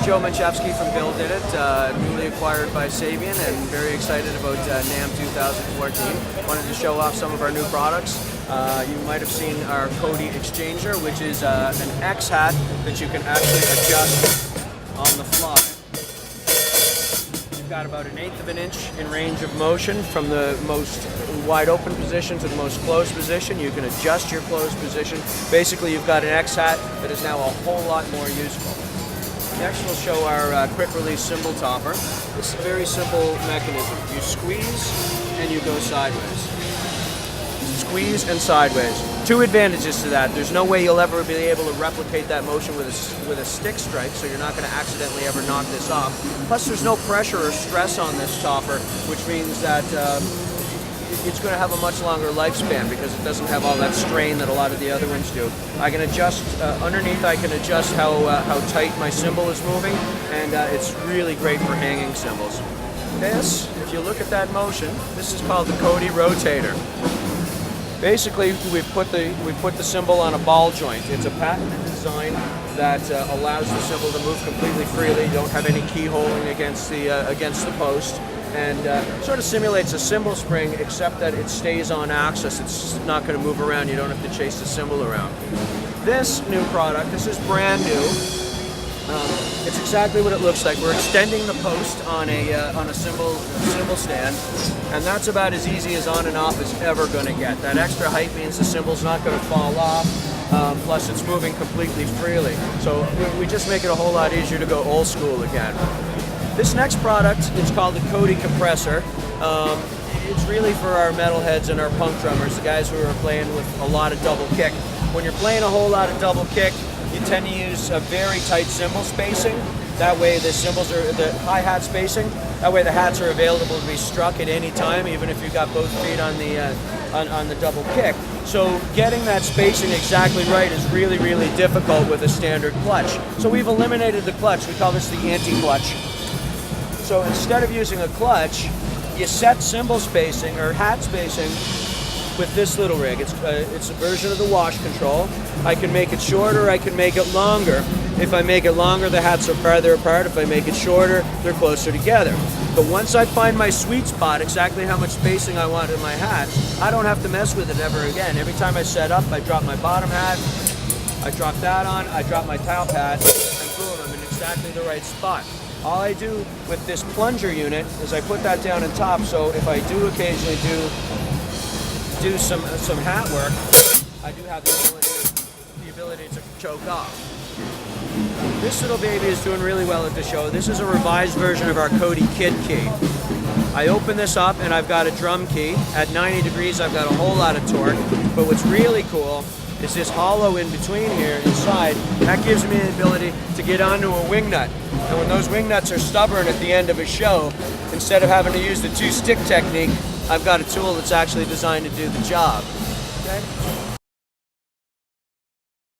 Joe Manchevsky from Billdidit, newly acquired by Sabian, and very excited about NAMM 2014. Wanted to show off some of our new products. You might have seen our Cody Exchanger, which is an X hat that you can actually adjust on the fly. You've got about 1/8 of an inch in range of motion from the most wide open position to the most closed position. You can adjust your closed position. Basically, you've got an X hat that is now a whole lot more useful. Next, we'll show our quick release cymbal topper. It's a very simple mechanism. You squeeze and you go sideways. Squeeze and sideways. Two advantages to that. There's no way you'll ever be able to replicate that motion with a stick strike, so you're not going to accidentally ever knock this off. Plus, there's no pressure or stress on this topper, which means that it's going to have a much longer lifespan because it doesn't have all that strain that a lot of the other ones do. I can adjust underneath. I can adjust how tight my cymbal is moving, and it's really great for hanging cymbals. This, if you look at that motion, this is called the Cody Rotator. Basically, we've put the cymbal on a ball joint. It's a patented design that allows the cymbal to move completely freely. You don't have any keyholing against the post, and sort of simulates a cymbal spring, except that it stays on axis. It's not going to move around. You don't have to chase the cymbal around. This new product, this is brand new. It's exactly what it looks like. We're extending the post on a cymbal stand, and that's about as easy as on and off is ever going to get. That extra height means the cymbal's not going to fall off. Plus, it's moving completely freely. So we just make it a whole lot easier to go old school again. This next product is called the Cody Compressor. It's really for our metalheads and our punk drummers, the guys who are playing with a lot of double kick. When you're playing a whole lot of double kick, you tend to use a very tight cymbal spacing. That way the cymbals are the hi-hat spacing. That way the hats are available to be struck at any time, even if you've got both feet on the double kick. So getting that spacing exactly right is really, really difficult with a standard clutch. So we've eliminated the clutch. We call this the anti-clutch. So instead of using a clutch, you set cymbal spacing or hat spacing with this little rig. It's a version of the wash control. I can make it shorter, I can make it longer. If I make it longer, the hats are farther apart. If I make it shorter, they're closer together. But once I find my sweet spot, exactly how much spacing I want in my hat, I don't have to mess with it ever again. Every time I set up, I drop my bottom hat, I drop that on, I drop my top hat, and boom, I'm in exactly the right spot. All I do with this plunger unit is I put that down on top, so if I do occasionally do some hat work, I do have the ability to choke off. This little baby is doing really well at the show. This is a revised version of our Cody Kid key. I open this up and I've got a drum key. At 90 degrees I've got a whole lot of torque, but what's really cool is this hollow in between here inside. That gives me the ability to get onto a wing nut. And when those wing nuts are stubborn at the end of a show, instead of having to use the two-stick technique, I've got a tool that's actually designed to do the job. Okay?